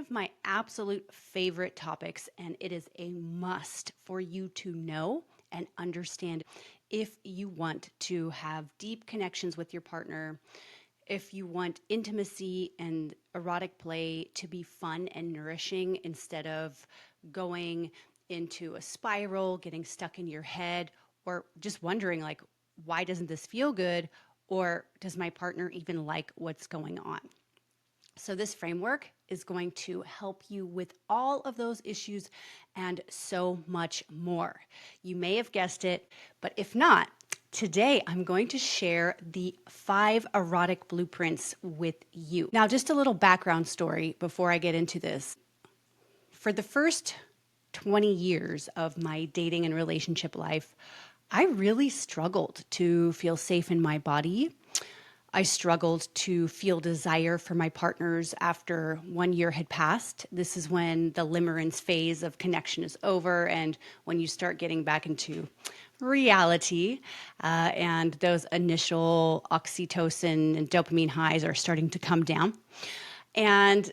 of my absolute favorite topics, and it is a must for you to know and understand if you want to have deep connections with your partner, if you want intimacy and erotic play to be fun and nourishing instead of going into a spiral, getting stuck in your head, or just wondering, like, why doesn't this feel good? Or does my partner even like what's going on? So this framework is going to help you with all of those issues and so much more. You may have guessed it, but if not, today I'm going to share the 5 erotic blueprints with you. Now, just a little background story before I get into this. For the first 20 years of my dating and relationship life, I really struggled to feel safe in my body. I struggled to feel desire for my partners after 1 year had passed. This is when the limerence phase of connection is over and when you start getting back into reality, and those initial oxytocin and dopamine highs are starting to come down. And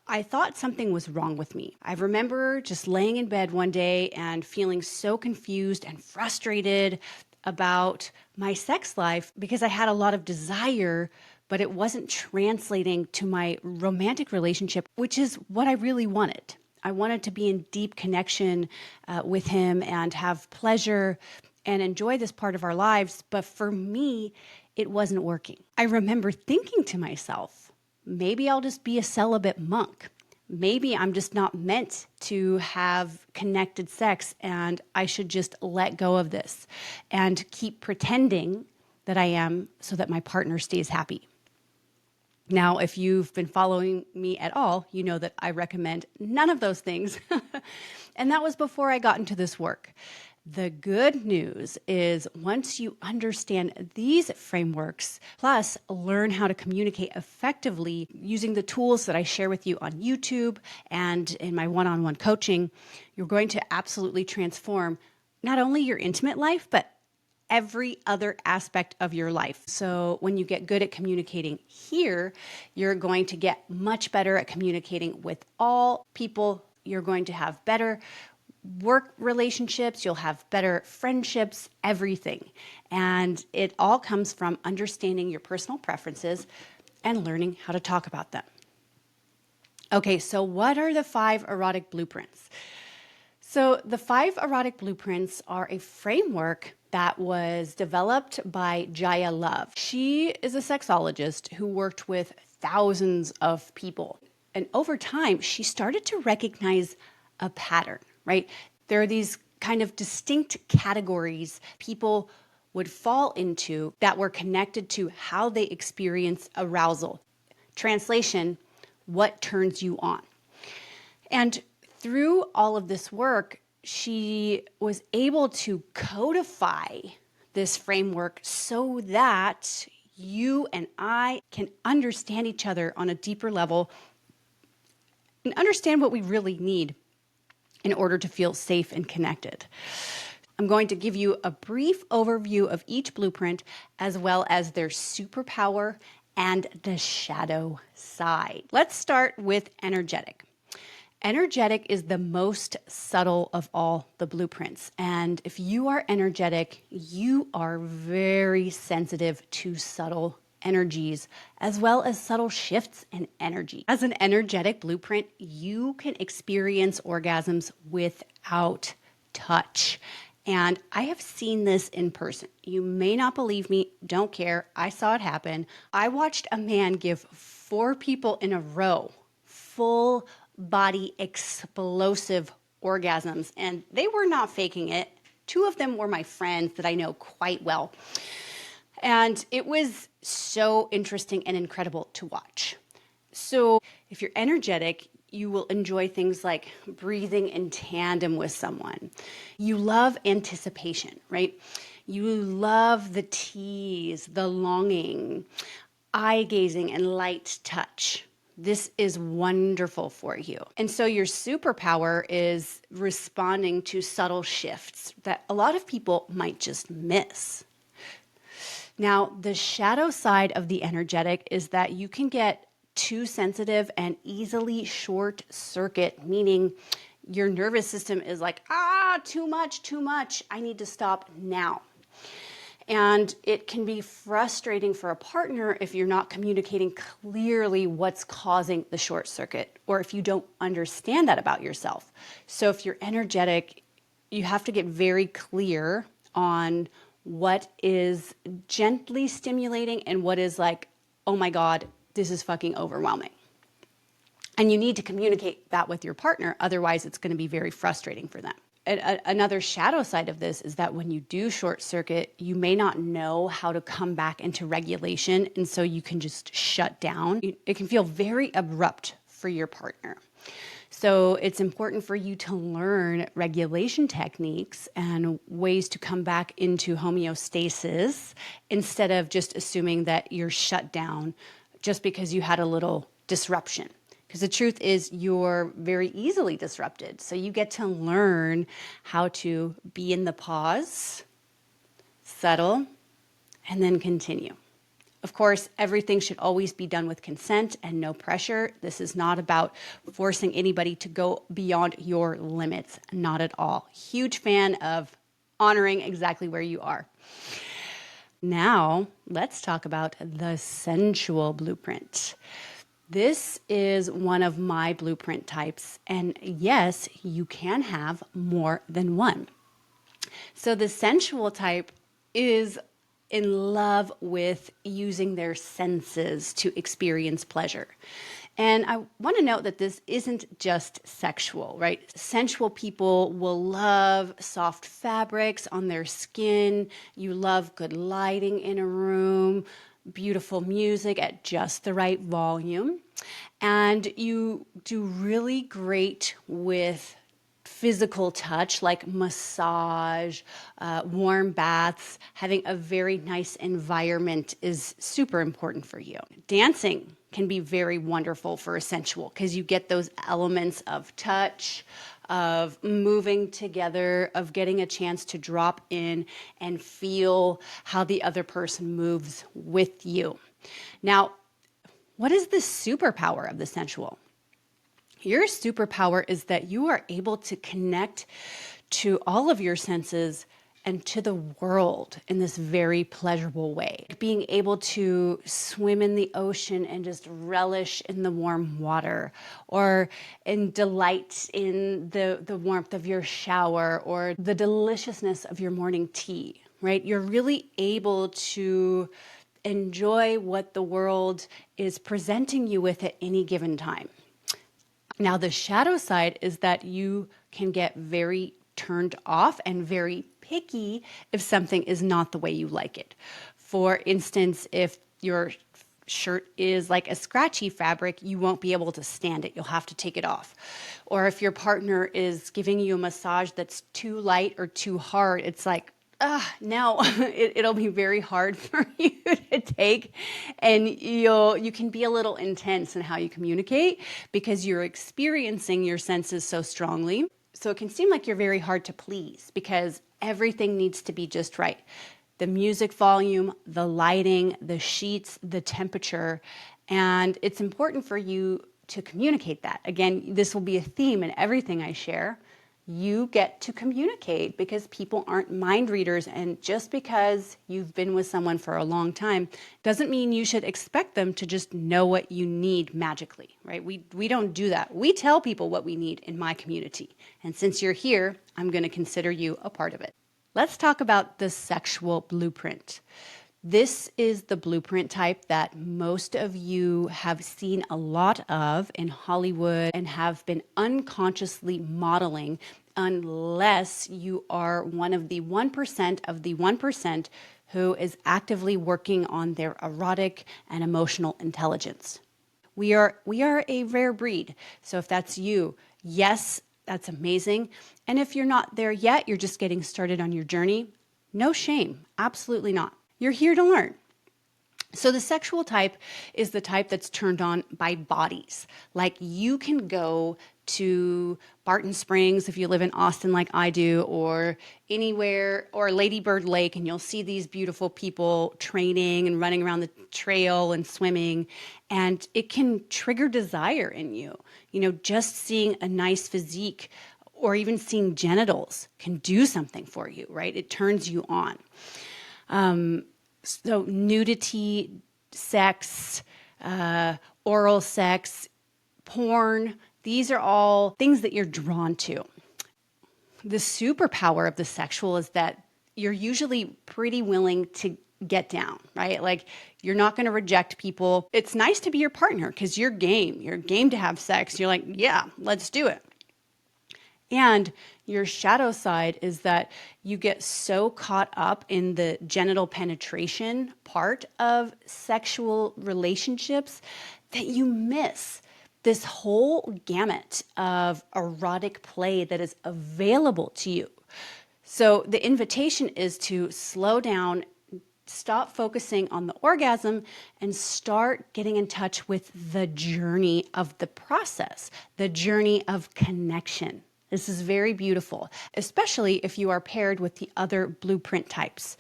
I thought something was wrong with me. I remember just laying in bed one day and feeling so confused and frustrated about my sex life because I had a lot of desire, but it wasn't translating to my romantic relationship, which is what I really wanted. I wanted to be in deep connection with him and have pleasure and enjoy this part of our lives. But for me, it wasn't working. I remember thinking to myself, maybe I'll just be a celibate monk. Maybe I'm just not meant to have connected sex and I should just let go of this and keep pretending that I am so that my partner stays happy. Now, if you've been following me at all, you know that I recommend none of those things. And that was before I got into this work. The good news is once you understand these frameworks, plus learn how to communicate effectively using the tools that I share with you on YouTube and in my one-on-one coaching, you're going to absolutely transform not only your intimate life, but every other aspect of your life. So when you get good at communicating here, you're going to get much better at communicating with all people. You're going to have better work relationships, you'll have better friendships, everything. And it all comes from understanding your personal preferences and learning how to talk about them. Okay, so what are the 5 erotic blueprints? So the 5 erotic blueprints are a framework that was developed by Jaya Love. She is a sexologist who worked with thousands of people. And over time, she started to recognize a pattern, right? There are these kind of distinct categories people would fall into that were connected to how they experience arousal. Translation, what turns you on? And through all of this work, she was able to codify this framework so that you and I can understand each other on a deeper level and understand what we really need in order to feel safe and connected. I'm going to give you a brief overview of each blueprint as well as their superpower and the shadow side. Let's start with energetic. Energetic is the most subtle of all the blueprints. And if you are energetic, you are very sensitive to subtle energies as well as subtle shifts in energy. As an energetic blueprint, you can experience orgasms without touch. And I have seen this in person. You may not believe me, don't care. I saw it happen. I watched a man give 4 people in a row full body explosive orgasms, and they were not faking it. 2 of them were my friends that I know quite well. And it was so interesting and incredible to watch. So if you're energetic, you will enjoy things like breathing in tandem with someone. You love anticipation, right? You love the tease, the longing, eye gazing, and light touch. This is wonderful for you. And so your superpower is responding to subtle shifts that a lot of people might just miss. Now, the shadow side of the energetic is that you can get too sensitive and easily short circuit, meaning your nervous system is like, too much. I need to stop now. And it can be frustrating for a partner if you're not communicating clearly what's causing the short circuit, or if you don't understand that about yourself. So if you're energetic, you have to get very clear on what is gently stimulating and what is like, oh my God, this is fucking overwhelming. And you need to communicate that with your partner. Otherwise, it's going to be very frustrating for them. Another shadow side of this is that when you do short circuit, you may not know how to come back into regulation. And so you can just shut down. It can feel very abrupt for your partner. So it's important for you to learn regulation techniques and ways to come back into homeostasis instead of just assuming that you're shut down just because you had a little disruption. Because the truth is you're very easily disrupted. So you get to learn how to be in the pause, settle, and then continue. Of course, everything should always be done with consent and no pressure. This is not about forcing anybody to go beyond your limits. Not at all. Huge fan of honoring exactly where you are. Now, let's talk about the sensual blueprint. This is one of my blueprint types, and yes, you can have more than one. So the sensual type is in love with using their senses to experience pleasure. And I want to note that this isn't just sexual, right? Sensual people will love soft fabrics on their skin. You love good lighting in a room, beautiful music at just the right volume. And you do really great with physical touch like massage, warm baths. Having a very nice environment is super important for you. Dancing can be very wonderful for a sensual because you get those elements of touch, of moving together, of getting a chance to drop in and feel how the other person moves with you. Now, what is the superpower of the sensual? Your superpower is that you are able to connect to all of your senses and to the world in this very pleasurable way. Being able to swim in the ocean and just relish in the warm water, or in delight in the warmth of your shower, or the deliciousness of your morning tea, right? You're really able to enjoy what the world is presenting you with at any given time. Now, the shadow side is that you can get very turned off and very picky if something is not the way you like it. For instance, if your shirt is like a scratchy fabric, you won't be able to stand it. You'll have to take it off. Or if your partner is giving you a massage that's too light or too hard, it's like, no, it'll be very hard for you to take, and you can be a little intense in how you communicate because you're experiencing your senses so strongly. So it can seem like you're very hard to please because everything needs to be just right. The music volume, the lighting, the sheets, the temperature, and it's important for you to communicate that. Again, this will be a theme in everything I share. You get to communicate because people aren't mind readers, and just because you've been with someone for a long time doesn't mean you should expect them to just know what you need magically, right? We don't do that. We tell people what we need in my community, and since you're here, I'm going to consider you a part of it. Let's talk about the sexual blueprint. This is the blueprint type that most of you have seen a lot of in Hollywood and have been unconsciously modeling, unless you are one of the 1% of the 1% who is actively working on their erotic and emotional intelligence. We are a rare breed. So if that's you, yes, that's amazing. And if you're not there yet, you're just getting started on your journey, no shame, absolutely not. You're here to learn. So the sexual type is the type that's turned on by bodies. Like you can go to Barton Springs if you live in Austin like I do, or anywhere, or Lady Bird Lake, and you'll see these beautiful people training and running around the trail and swimming, and it can trigger desire in you. Just seeing a nice physique or even seeing genitals can do something for you, right? It turns you on. So nudity, sex, oral sex, porn, these are all things that you're drawn to. The superpower of the sexual is that you're usually pretty willing to get down, right? Like, you're not going to reject people. It's nice to be your partner because you're game. You're game to have sex. You're like, yeah, let's do it. And your shadow side is that you get so caught up in the genital penetration part of sexual relationships that you miss this whole gamut of erotic play that is available to you. So the invitation is to slow down, stop focusing on the orgasm, and start getting in touch with the journey of the process, the journey of connection. This is very beautiful, especially if you are paired with the other blueprint types.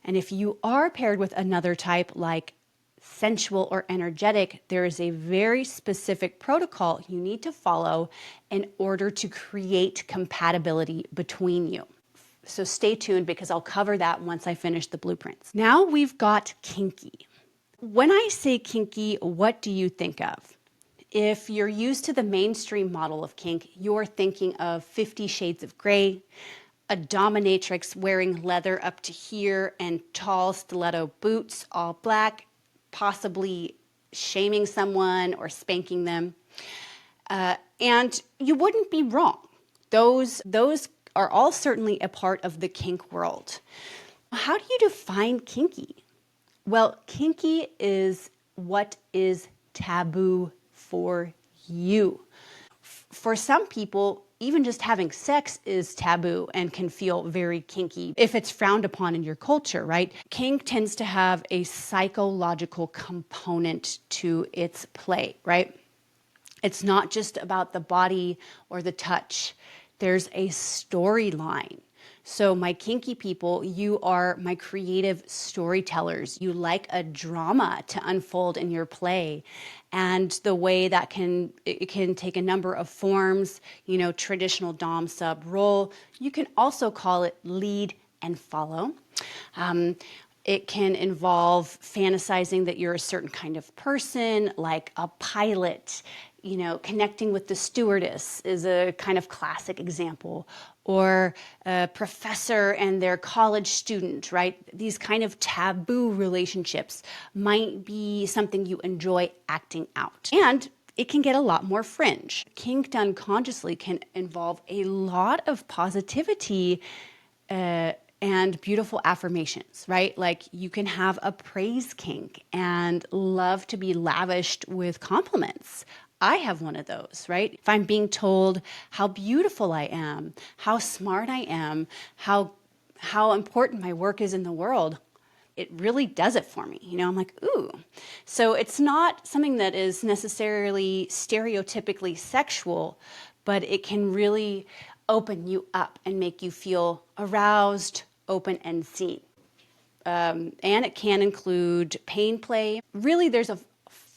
And if you are paired with another type like sensual or energetic, there is a very specific protocol you need to follow in order to create compatibility between you. So stay tuned because I'll cover that once I finish the blueprints. Now we've got kinky. When I say kinky, what do you think of? If you're used to the mainstream model of kink, you're thinking of 50 Shades of Grey, a dominatrix wearing leather up to here and tall stiletto boots, all black, possibly shaming someone or spanking them. And you wouldn't be wrong. Those are all certainly a part of the kink world. How do you define kinky? Well, kinky is what is taboo for you. For some people, even just having sex is taboo and can feel very kinky if it's frowned upon in your culture, right? Kink tends to have a psychological component to its play, right? It's not just about the body or the touch. There's a storyline. So my kinky people, you are my creative storytellers. You like a drama to unfold in your play. And the way that it can take a number of forms, traditional dom sub role. You can also call it lead and follow. It can involve fantasizing that you're a certain kind of person, like a pilot. Connecting with the stewardess is a kind of classic example, or a professor and their college student, right? These kind of taboo relationships might be something you enjoy acting out. And it can get a lot more fringe. Kink done consciously can involve a lot of positivity and beautiful affirmations, right? Like, you can have a praise kink and love to be lavished with compliments. I have one of those, right? If I'm being told how beautiful I am, how smart I am, how important my work is in the world, it really does it for me. I'm like, ooh. So it's not something that is necessarily stereotypically sexual, but it can really open you up and make you feel aroused, open, and seen. And it can include pain play. Really, there's a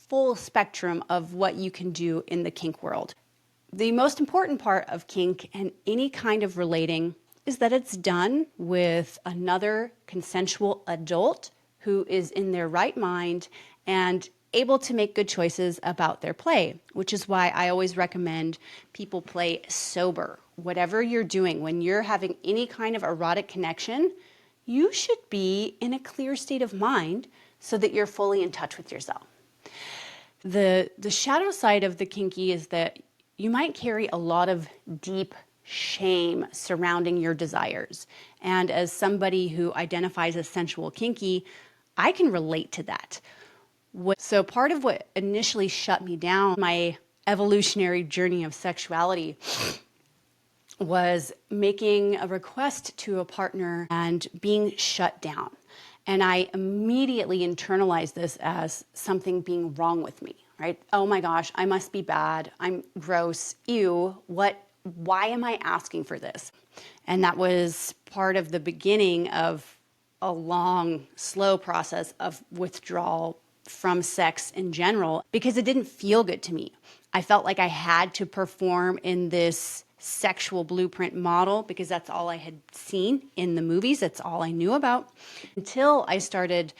full spectrum of what you can do in the kink world. The most important part of kink and any kind of relating is that it's done with another consensual adult who is in their right mind and able to make good choices about their play, which is why I always recommend people play sober. Whatever you're doing, when you're having any kind of erotic connection, you should be in a clear state of mind so that you're fully in touch with yourself. The shadow side of the kinky is that you might carry a lot of deep shame surrounding your desires. And as somebody who identifies as sensual kinky, I can relate to that. So part of what initially shut me down, my evolutionary journey of sexuality, was making a request to a partner and being shut down. And I immediately internalized this as something being wrong with me. right? Oh my gosh, I must be bad. I'm gross. Ew, why am I asking for this? And that was part of the beginning of a long, slow process of withdrawal from sex in general because it didn't feel good to me. I felt like I had to perform in this sexual blueprint model because that's all I had seen in the movies. That's all I knew about until I started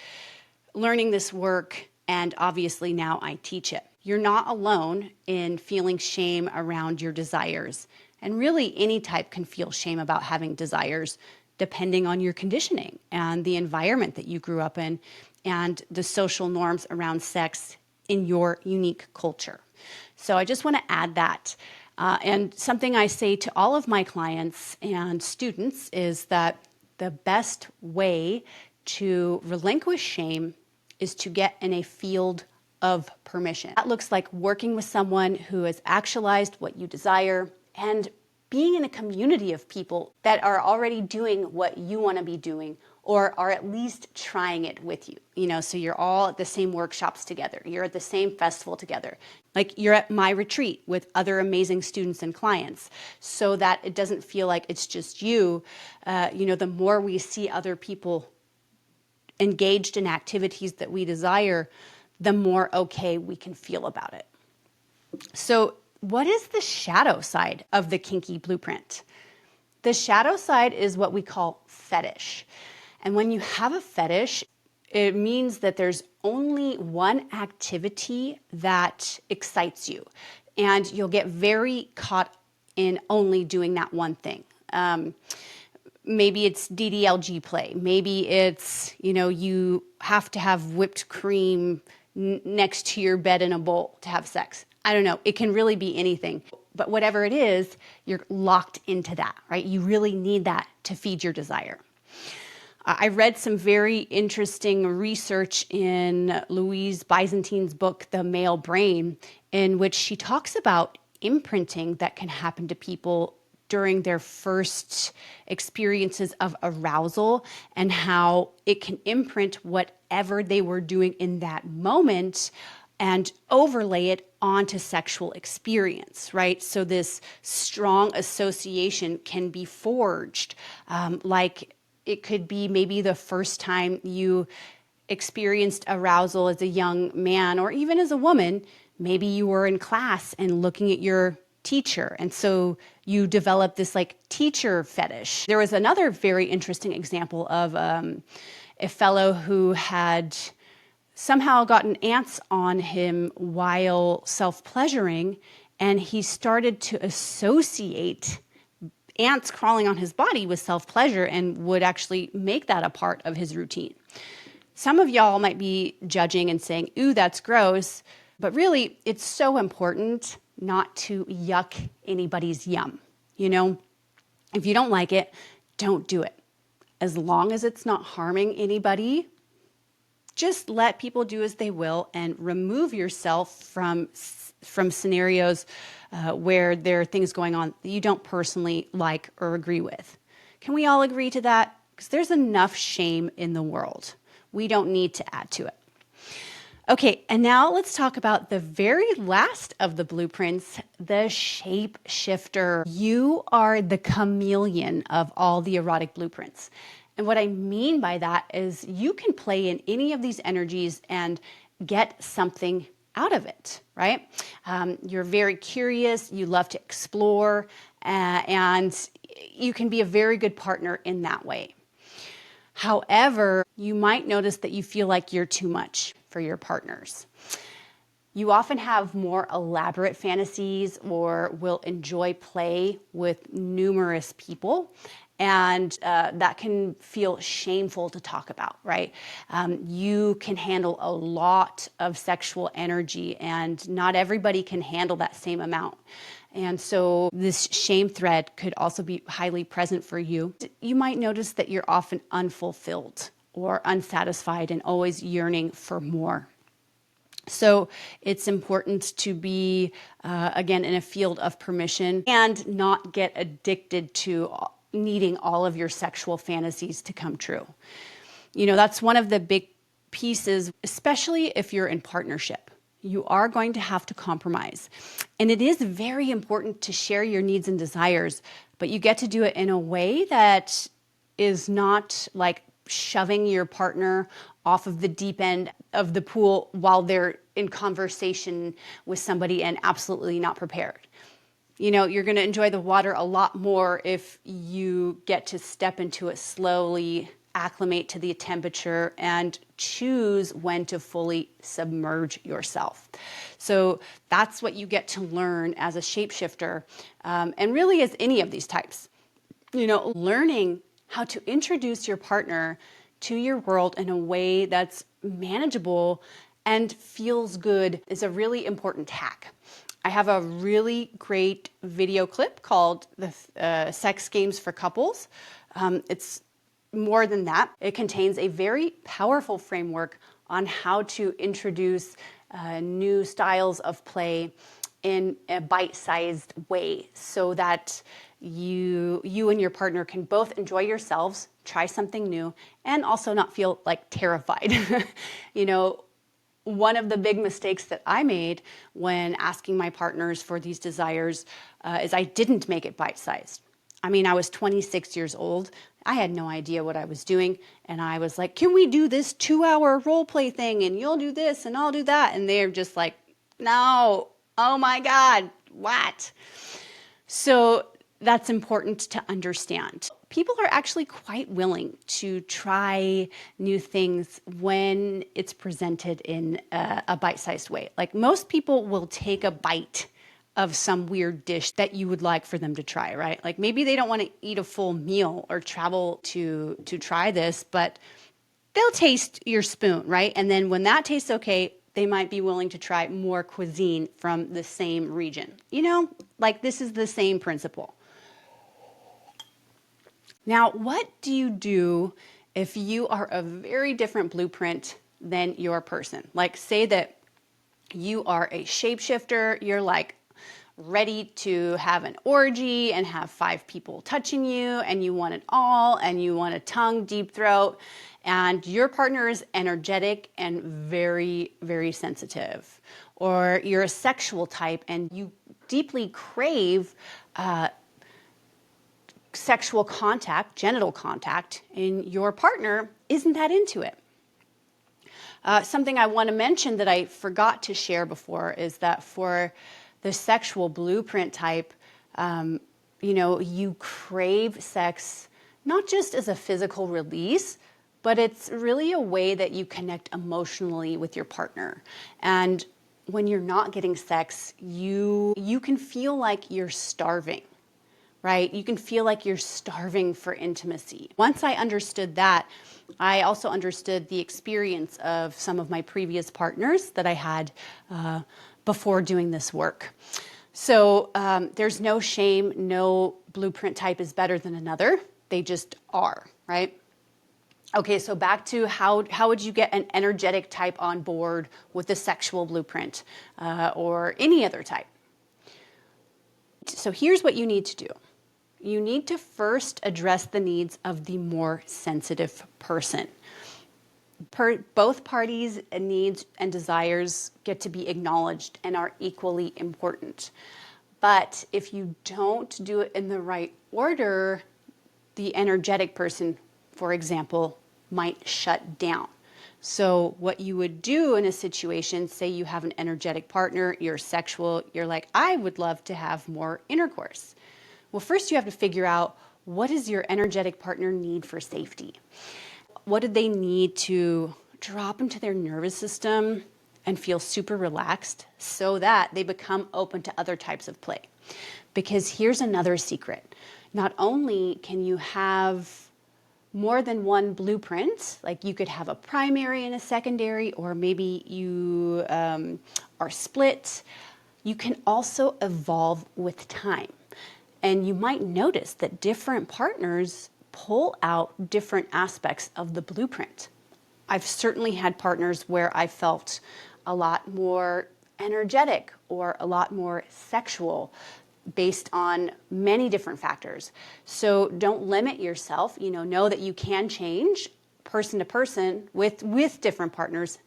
learning this work, and obviously now I teach it. You're not alone in feeling shame around your desires. And really, any type can feel shame about having desires, depending on your conditioning and the environment that you grew up in and the social norms around sex in your unique culture. So I just want to add that. And something I say to all of my clients and students is that the best way to relinquish shame is to get in a field of permission. That looks like working with someone who has actualized what you desire and being in a community of people that are already doing what you want to be doing or are at least trying it with you. So you're all at the same workshops together. You're at the same festival together. Like you're at my retreat with other amazing students and clients so that it doesn't feel like it's just you. The more we see other people engaged in activities that we desire, the more okay we can feel about it. So, what is the shadow side of the kinky blueprint? The shadow side is what we call fetish. And when you have a fetish, it means that there's only one activity that excites you. And you'll get very caught in only doing that one thing. Maybe it's DDLG play. Maybe it's, you have to have whipped cream next to your bed in a bowl to have sex. I don't know. It can really be anything. But whatever it is, you're locked into that, right? You really need that to feed your desire. I read some very interesting research in Louise Byzantine's book, The Male Brain, in which she talks about imprinting that can happen to people during their first experiences of arousal and how it can imprint whatever they were doing in that moment and overlay it onto sexual experience, right? So this strong association can be forged. Like it could be maybe the first time you experienced arousal as a young man or even as a woman. Maybe you were in class and looking at your teacher, and so you develop this like teacher fetish. There was another very interesting example of a fellow who had somehow gotten ants on him while self-pleasuring, and he started to associate ants crawling on his body with self-pleasure and would actually make that a part of his routine. Some of y'all might be judging and saying, ooh, that's gross, but really it's so important not to yuck anybody's yum. If you don't like it, don't do it. As long as it's not harming anybody, just let people do as they will and remove yourself from scenarios where there are things going on that you don't personally like or agree with. Can we all agree to that? Because there's enough shame in the world. We don't need to add to it. Okay, and now let's talk about the very last of the blueprints, the shape shifter. You are the chameleon of all the erotic blueprints. And what I mean by that is you can play in any of these energies and get something out of it, right? You're very curious, you love to explore, and you can be a very good partner in that way. However, you might notice that you feel like you're too much for your partners. You often have more elaborate fantasies or will enjoy play with numerous people. And that can feel shameful to talk about, right? You can handle a lot of sexual energy, and not everybody can handle that same amount. And so this shame thread could also be highly present for you. You might notice that you're often unfulfilled or unsatisfied and always yearning for more. So it's important to be, again, in a field of permission and not get addicted to needing all of your sexual fantasies to come true. That's one of the big pieces, especially if you're in partnership. you are going to have to compromise. And it is very important to share your needs and desires, but you get to do it in a way that is not like shoving your partner off of the deep end of the pool while they're in conversation with somebody and absolutely not prepared. You know, you're going to enjoy the water a lot more if you get to step into it slowly, acclimate to the temperature, and choose when to fully submerge yourself. So that's what you get to learn as a shapeshifter, and really as any of these types. You know, learning how to introduce your partner to your world in a way that's manageable and feels good is a really important hack. I have a really great video clip called the Sex Games for Couples. It's more than that. It contains a very powerful framework on how to introduce new styles of play in a bite-sized way so that you and your partner can both enjoy yourselves, try something new, and also not feel like terrified. You know, one of the big mistakes that I made when asking my partners for these desires is I didn't make it bite-sized. I mean, I was 26 years old. I had no idea what I was doing. And I was like, can we do this 2-hour role play thing? And you'll do this and I'll do that. And they're just like, no, oh my God, what? So that's important to understand. People are actually quite willing to try new things when it's presented in a bite-sized way. Like most people will take a bite of some weird dish that you would like for them to try, right? Like maybe they don't want to eat a full meal or travel to try this, but they'll taste your spoon, right? And then when that tastes okay, they might be willing to try more cuisine from the same region. You know, like this is the same principle. Now, what do you do if you are a very different blueprint than your person? Like say that you are a shapeshifter, you're like ready to have an orgy and have 5 people touching you and you want it all and you want a tongue, deep throat, and your partner is energetic and very, very sensitive. Or you're a sexual type and you deeply crave sexual contact, genital contact, and your partner isn't that into it. Something I want to mention that I forgot to share before is that for the sexual blueprint type, you know, you crave sex not just as a physical release, but it's really a way that you connect emotionally with your partner. And when you're not getting sex, you can feel like you're starving, right? You can feel like you're starving for intimacy. Once I understood that, I also understood the experience of some of my previous partners that I had before doing this work. So there's no shame, no blueprint type is better than another. They just are, right? Okay, so back to how would you get an energetic type on board with the sexual blueprint or any other type? So here's what you need to do. You need to first address the needs of the more sensitive person. Both parties' needs and desires get to be acknowledged and are equally important. But if you don't do it in the right order, the energetic person, for example, might shut down. So what you would do in a situation, say you have an energetic partner, you're sexual, you're like, I would love to have more intercourse. Well, first you have to figure out, what does your energetic partner need for safety? What do they need to drop into their nervous system and feel super relaxed so that they become open to other types of play? Because here's another secret. Not only can you have more than one blueprint, like you could have a primary and a secondary, or maybe you are split, you can also evolve with time. And you might notice that different partners pull out different aspects of the blueprint. I've certainly had partners where I felt a lot more energetic or a lot more sexual based on many different factors. So don't limit yourself, know that you can change person to person with different partners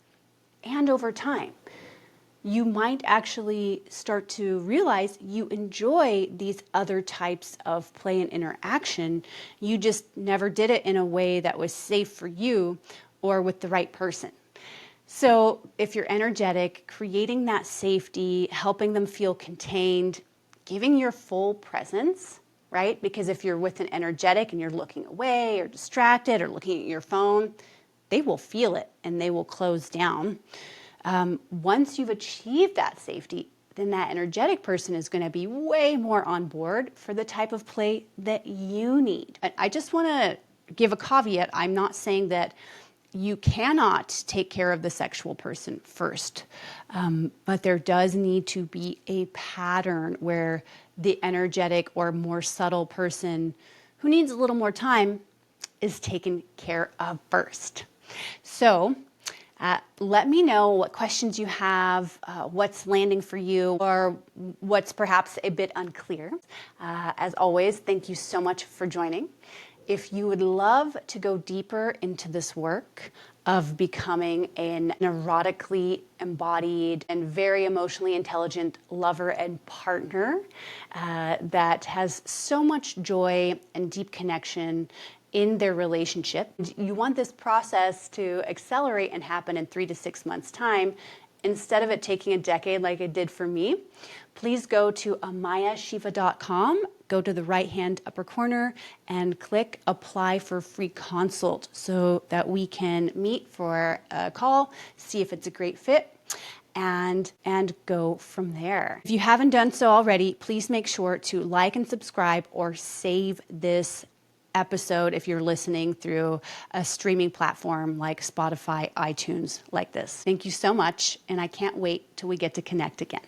and over time. you might actually start to realize you enjoy these other types of play and interaction. You just never did it in a way that was safe for you or with the right person. So if you're energetic, creating that safety, helping them feel contained, giving your full presence, right? Because if you're with an energetic and you're looking away or distracted or looking at your phone, they will feel it and they will close down. Once you've achieved that safety, then that energetic person is going to be way more on board for the type of play that you need. I just want to give a caveat. I'm not saying that you cannot take care of the sexual person first, but there does need to be a pattern where the energetic or more subtle person who needs a little more time is taken care of first. So let me know what questions you have, what's landing for you, or what's perhaps a bit unclear. As always, thank you so much for joining. If you would love to go deeper into this work of becoming an erotically embodied and very emotionally intelligent lover and partner that has so much joy and deep connection in their relationship, you want this process to accelerate and happen in 3 to 6 months' time, instead of it taking a decade like it did for me, please go to amayashiva.com, go to the right-hand upper corner, and click Apply for Free Consult so that we can meet for a call, see if it's a great fit, and go from there. If you haven't done so already, please make sure to like and subscribe or save this episode if you're listening through a streaming platform like Spotify, iTunes, like this. Thank you so much, and I can't wait till we get to connect again.